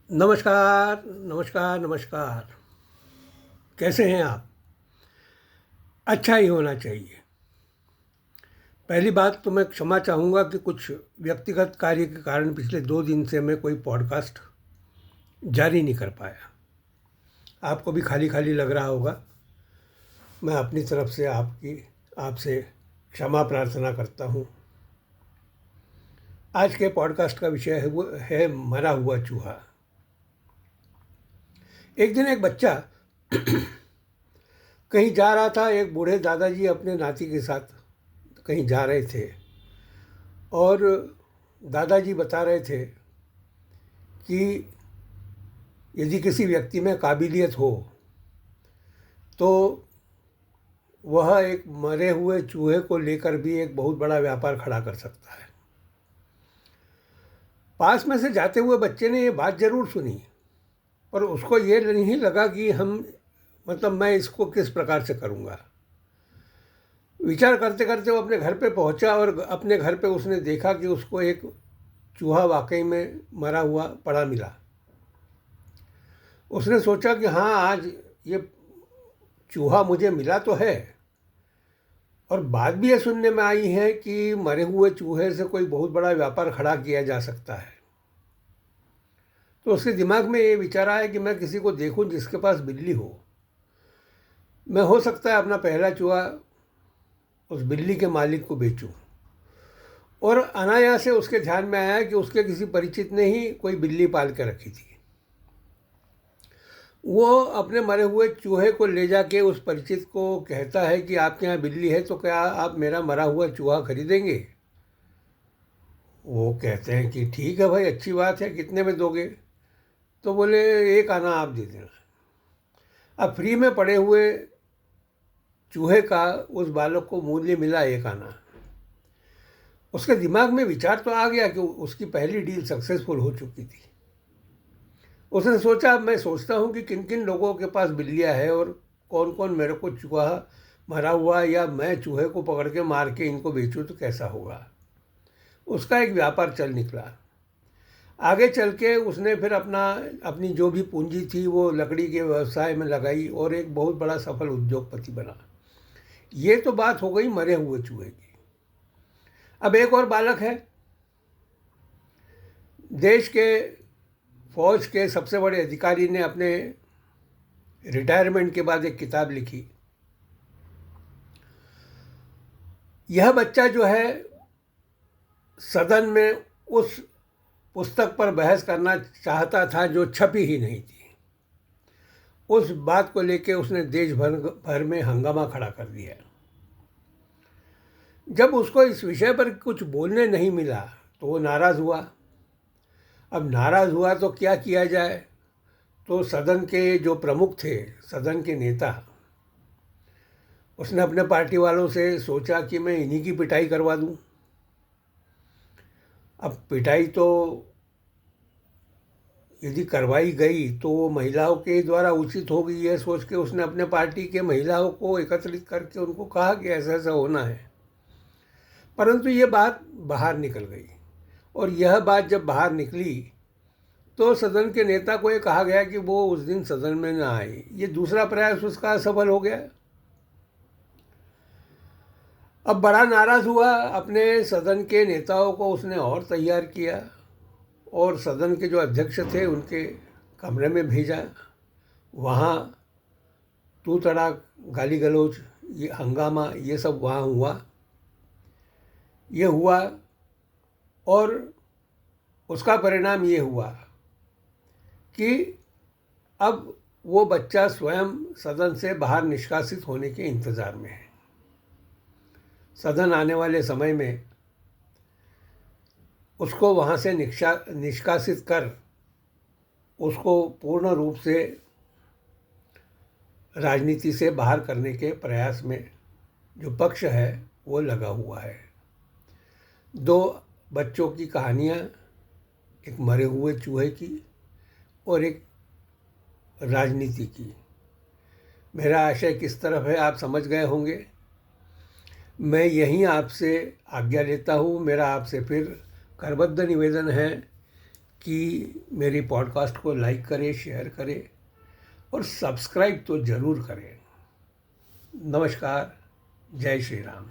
नमस्कार, नमस्कार, नमस्कार। कैसे हैं आप? अच्छा ही होना चाहिए। पहली बात तो मैं क्षमा चाहूँगा कि कुछ व्यक्तिगत कार्य के कारण पिछले 2 दिन से मैं कोई पॉडकास्ट जारी नहीं कर पाया। आपको भी खाली-खाली लग रहा होगा। मैं अपनी तरफ से आपसे क्षमा प्रार्थना करता हूँ। आज के पॉडकास्ट का विषय है वो है मरा हुआ चूहा। एक दिन एक बच्चा कहीं जा रहा था। एक बूढ़े दादाजी अपने नाती के साथ कहीं जा रहे थे और दादाजी बता रहे थे कि यदि किसी व्यक्ति में काबिलियत हो तो वह एक मरे हुए चूहे को लेकर भी एक बहुत बड़ा व्यापार खड़ा कर सकता है। पास में से जाते हुए बच्चे ने ये बात ज़रूर सुनी, पर उसको ये नहीं लगा कि मैं इसको किस प्रकार से करूँगा। विचार करते करते वो अपने घर पे पहुंचा और अपने घर पे उसने देखा कि उसको एक चूहा वाकई में मरा हुआ पड़ा मिला। उसने सोचा कि हाँ, आज ये चूहा मुझे मिला तो है, और बात भी ये सुनने में आई है कि मरे हुए चूहे से कोई बहुत बड़ा व्यापार खड़ा किया जा सकता है। तो उसके दिमाग में ये विचार आया कि मैं किसी को देखूं जिसके पास बिल्ली हो। मैं हो सकता है अपना पहला चूहा उस बिल्ली के मालिक को बेचूं। और अनायास से उसके ध्यान में आया कि उसके किसी परिचित ने ही कोई बिल्ली पाल के रखी थी। वो अपने मरे हुए चूहे को ले जाके उस परिचित को कहता है कि आपके यहाँ बिल्ली है, तो क्या आप मेरा मरा हुआ चूहा खरीदेंगे? वो कहते हैं कि ठीक है भाई, अच्छी बात है, कितने में दोगे? तो बोले, 1 आना आप दे देना। अब फ्री में पड़े हुए चूहे का उस बालक को मूल्य मिला 1 आना। उसके दिमाग में विचार तो आ गया कि उसकी पहली डील सक्सेसफुल हो चुकी थी। उसने सोचा, अब मैं सोचता हूँ कि किन किन लोगों के पास बिल्लियाँ हैं और कौन कौन मेरे को चूहा मरा हुआ या मैं चूहे को पकड़ के मार के इनको बेचूँ तो कैसा होगा। उसका एक व्यापार चल निकला। आगे चल के उसने फिर अपनी जो भी पूंजी थी वो लकड़ी के व्यवसाय में लगाई और एक बहुत बड़ा सफल उद्योगपति बना। ये तो बात हो गई मरे हुए चूहे की। अब एक और बालक है। देश के फौज के सबसे बड़े अधिकारी ने अपने रिटायरमेंट के बाद एक किताब लिखी। यह बच्चा जो है सदन में उस पुस्तक पर बहस करना चाहता था जो छपी ही नहीं थी। उस बात को लेके उसने देश भर में हंगामा खड़ा कर दिया। जब उसको इस विषय पर कुछ बोलने नहीं मिला तो वो नाराज़ हुआ। अब नाराज़ हुआ तो क्या किया जाए? तो सदन के जो प्रमुख थे, सदन के नेता, उसने अपने पार्टी वालों से सोचा कि मैं इन्हीं की पिटाई करवा दूं। अब पिटाई तो यदि करवाई गई तो वो महिलाओं के द्वारा उचित होगी, यह सोच के उसने अपने पार्टी के महिलाओं को एकत्रित करके उनको कहा कि ऐसा ऐसा होना है। परंतु ये बात बाहर निकल गई, और यह बात जब बाहर निकली तो सदन के नेता को ये कहा गया कि वो उस दिन सदन में ना आए। ये दूसरा प्रयास उसका असफल हो गया। अब बड़ा नाराज़ हुआ। अपने सदन के नेताओं को उसने और तैयार किया और सदन के जो अध्यक्ष थे उनके कमरे में भेजा। वहाँ तू तड़ाक, गाली गलौज, ये हंगामा, ये सब वहाँ हुआ। ये हुआ और उसका परिणाम ये हुआ कि अब वो बच्चा स्वयं सदन से बाहर निष्कासित होने के इंतज़ार में है। सदन आने वाले समय में उसको वहाँ से निष्कासित कर उसको पूर्ण रूप से राजनीति से बाहर करने के प्रयास में जो पक्ष है वो लगा हुआ है। 2 बच्चों की कहानियाँ, एक मरे हुए चूहे की और एक राजनीति की। मेरा आशय किस तरफ है आप समझ गए होंगे। मैं यहीं आपसे आज्ञा लेता हूँ। मेरा आपसे फिर करबद्ध निवेदन है कि मेरी पॉडकास्ट को लाइक करें, शेयर करें और सब्सक्राइब तो ज़रूर करें। नमस्कार, जय श्री राम।